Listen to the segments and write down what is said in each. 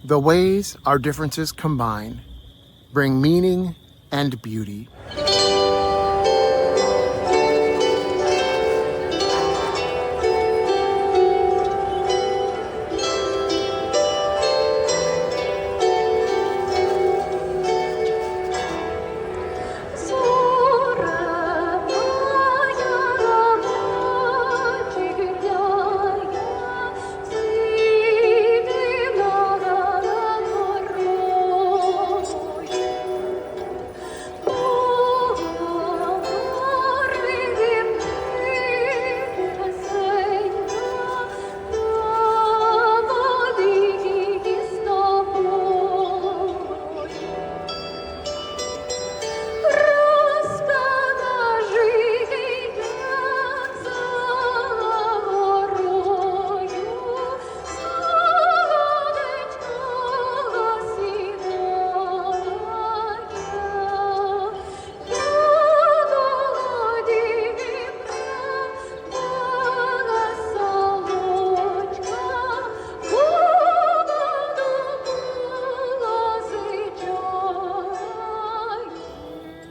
The ways our differences combine bring meaning and beauty.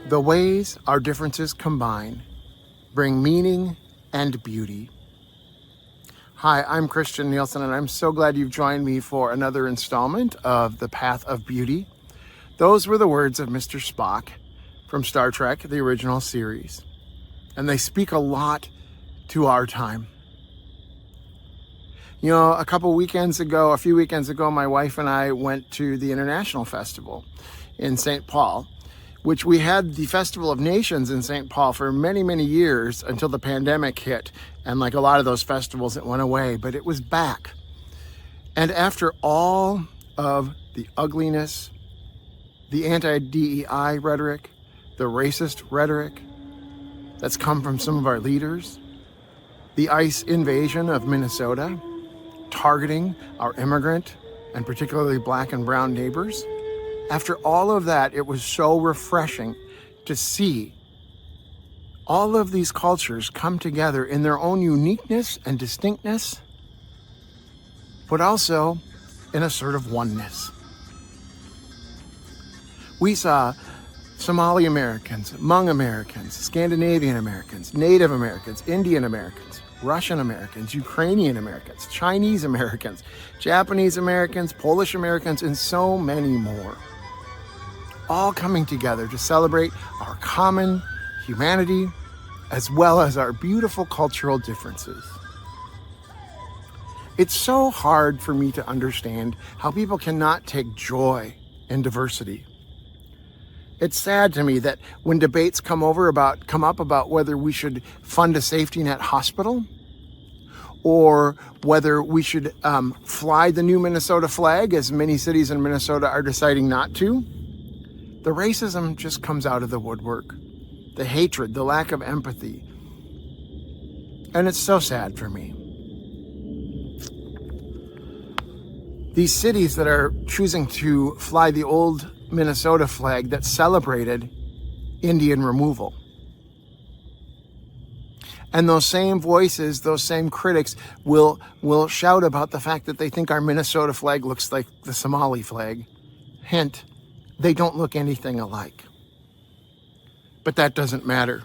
The ways our differences combine bring meaning and beauty. Hi, I'm Christian Nielsen, and I'm so glad you've joined me for another installment of The Path of Beauty. Those were the words of Mr. Spock from Star Trek, the original series, and they speak a lot to our time. You know, a few weekends ago, my wife and I went to the International Festival in St. Paul, which we had the Festival of Nations in St. Paul for many, many years until the pandemic hit. And like a lot of those festivals, it went away, but it was back. And after all of the ugliness, the anti-DEI rhetoric, the racist rhetoric that's come from some of our leaders, the ICE invasion of Minnesota, targeting our immigrant and particularly Black and brown neighbors, after all of that, it was so refreshing to see all of these cultures come together in their own uniqueness and distinctness, but also in a sort of oneness. We saw Somali Americans, Hmong Americans, Scandinavian Americans, Native Americans, Indian Americans, Russian Americans, Ukrainian Americans, Chinese Americans, Japanese Americans, Polish Americans, and so many more, all coming together to celebrate our common humanity as well as our beautiful cultural differences. It's so hard for me to understand how people cannot take joy in diversity. It's sad to me that when debates come up about whether we should fund a safety net hospital or whether we should fly the new Minnesota flag, as many cities in Minnesota are deciding not to, the racism just comes out of the woodwork. The hatred, the lack of empathy. And it's so sad for me. These cities that are choosing to fly the old Minnesota flag that celebrated Indian removal. And those same voices, those same critics will shout about the fact that they think our Minnesota flag looks like the Somali flag. Hint, they don't look anything alike. But that doesn't matter.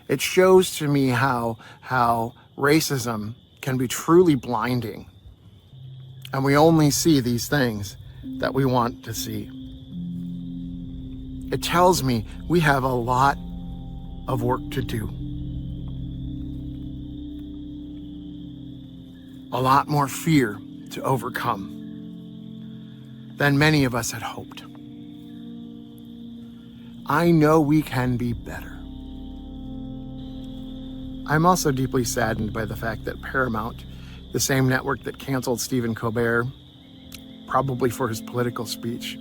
It shows to me how racism can be truly blinding. And we only see these things that we want to see. It tells me we have a lot of work to do. A lot more fear to overcome than many of us had hoped. I know we can be better. I'm also deeply saddened by the fact that Paramount, the same network that canceled Stephen Colbert, probably for his political speech,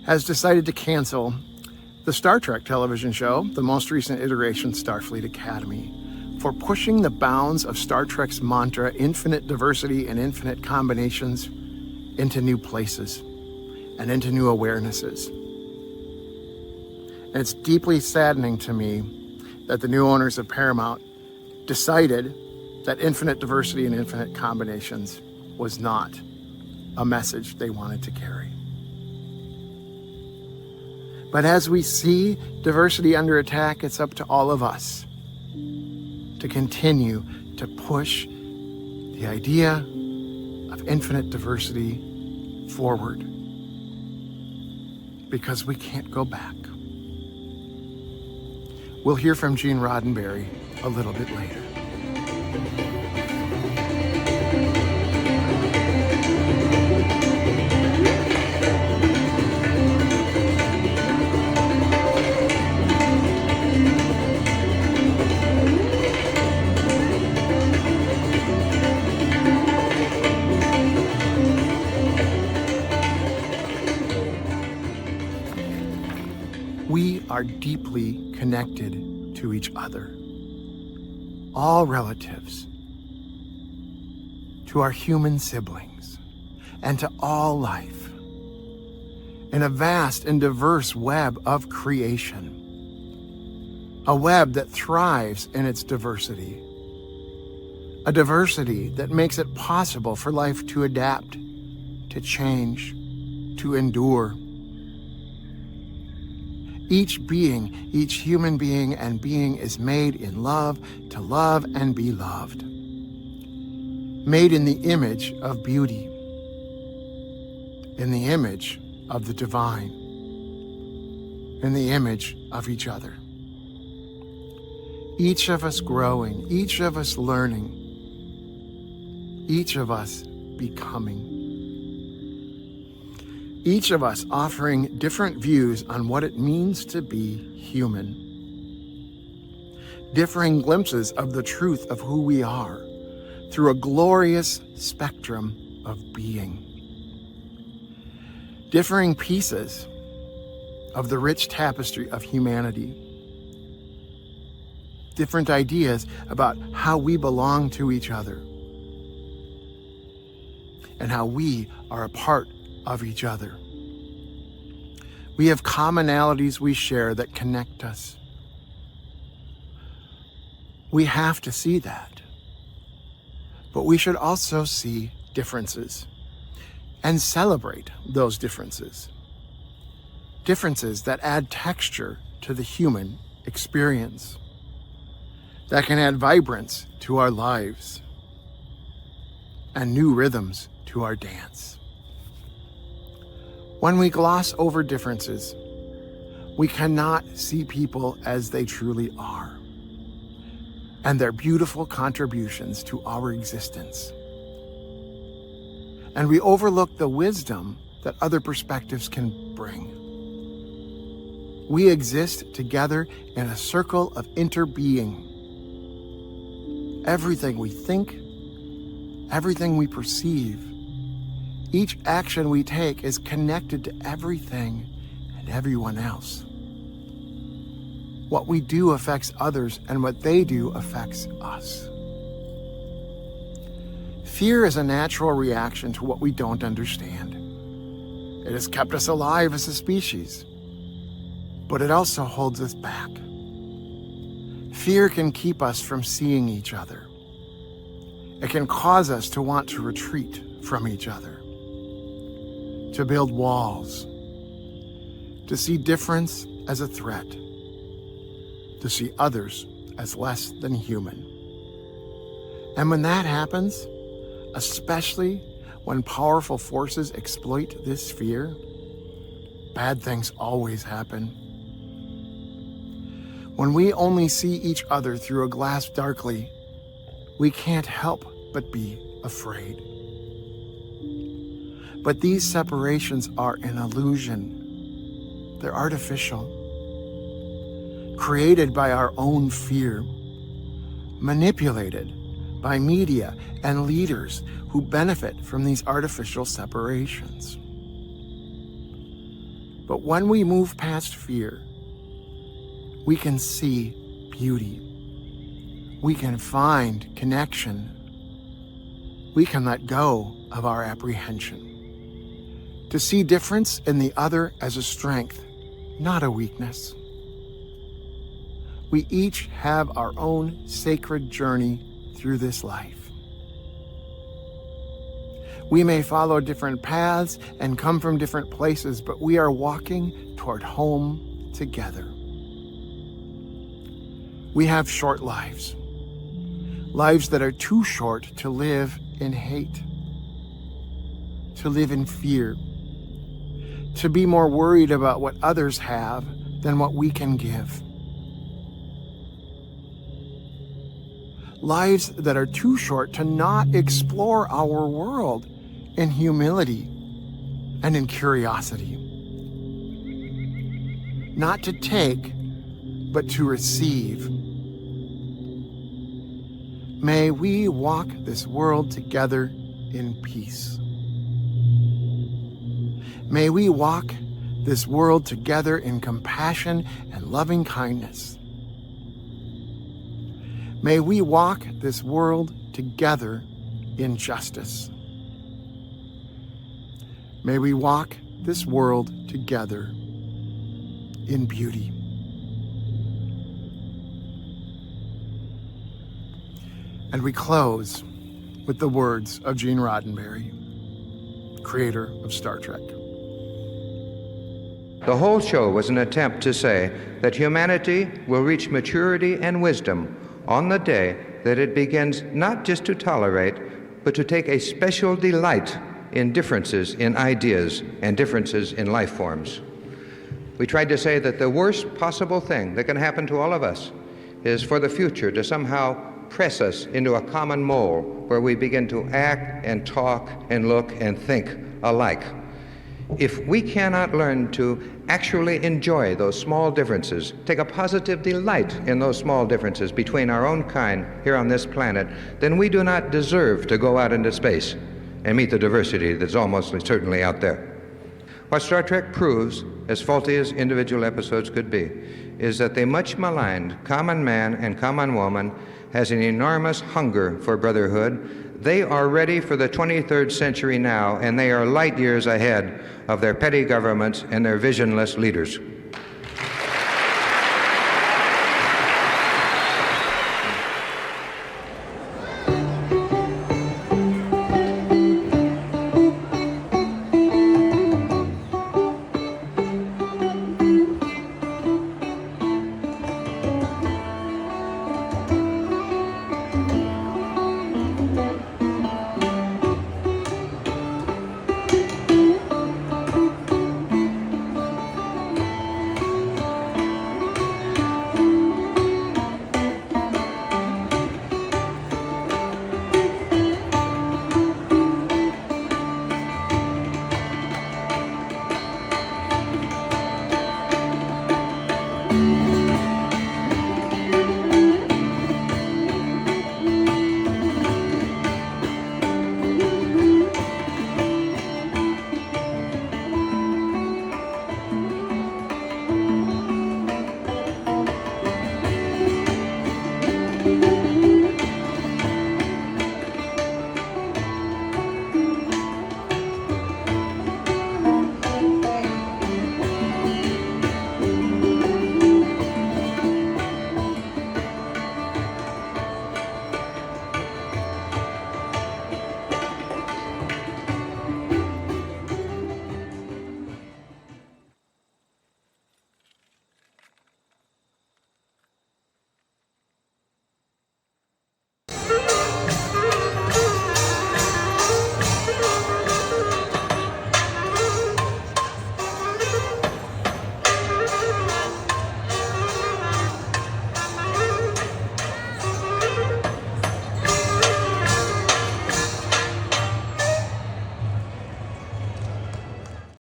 has decided to cancel the Star Trek television show, the most recent iteration, Starfleet Academy, for pushing the bounds of Star Trek's mantra, infinite diversity and infinite combinations, into new places and into new awarenesses. And it's deeply saddening to me that the new owners of Paramount decided that infinite diversity and infinite combinations was not a message they wanted to carry. But as we see diversity under attack, it's up to all of us to continue to push the idea of infinite diversity forward, because we can't go back. We'll hear from Gene Roddenberry a little bit later. We are deeply connected to each other, all relatives, to our human siblings, and to all life, in a vast and diverse web of creation, a web that thrives in its diversity, a diversity that makes it possible for life to adapt, to change, to endure. Each being, each human being and being is made in love to love and be loved. Made in the image of beauty, in the image of the divine, in the image of each other. Each of us growing, each of us learning, each of us becoming. Each of us offering different views on what it means to be human. Differing glimpses of the truth of who we are through a glorious spectrum of being. Differing pieces of the rich tapestry of humanity. Different ideas about how we belong to each other and how we are a part of each other. We have commonalities we share that connect us. We have to see that. But we should also see differences and celebrate those differences. Differences that add texture to the human experience, that can add vibrance to our lives and new rhythms to our dance. When we gloss over differences, we cannot see people as they truly are and their beautiful contributions to our existence. And we overlook the wisdom that other perspectives can bring. We exist together in a circle of interbeing. Everything we think, everything we perceive, each action we take is connected to everything and everyone else. What we do affects others, and what they do affects us. Fear is a natural reaction to what we don't understand. It has kept us alive as a species, but it also holds us back. Fear can keep us from seeing each other. It can cause us to want to retreat from each other, to build walls, to see difference as a threat, to see others as less than human. And when that happens, especially when powerful forces exploit this fear, bad things always happen. When we only see each other through a glass darkly, we can't help but be afraid. But these separations are an illusion. They're artificial, created by our own fear, manipulated by media and leaders who benefit from these artificial separations. But when we move past fear, we can see beauty. We can find connection. We can let go of our apprehension. To see difference in the other as a strength, not a weakness. We each have our own sacred journey through this life. We may follow different paths and come from different places, but we are walking toward home together. We have short lives, lives that are too short to live in hate, to live in fear, to be more worried about what others have than what we can give. Lives that are too short to not explore our world in humility and in curiosity. Not to take, but to receive. May we walk this world together in peace. May we walk this world together in compassion and loving kindness. May we walk this world together in justice. May we walk this world together in beauty. And we close with the words of Gene Roddenberry, creator of Star Trek. The whole show was an attempt to say that humanity will reach maturity and wisdom on the day that it begins not just to tolerate, but to take a special delight in differences in ideas and differences in life forms. We tried to say that the worst possible thing that can happen to all of us is for the future to somehow press us into a common mold where we begin to act and talk and look and think alike. If we cannot learn to actually enjoy those small differences, take a positive delight in those small differences between our own kind here on this planet, then we do not deserve to go out into space and meet the diversity that's almost certainly out there. What Star Trek proves, as faulty as individual episodes could be, is that the much maligned common man and common woman has an enormous hunger for brotherhood. They are ready for the 23rd century now, and they are light years ahead of their petty governments and their visionless leaders.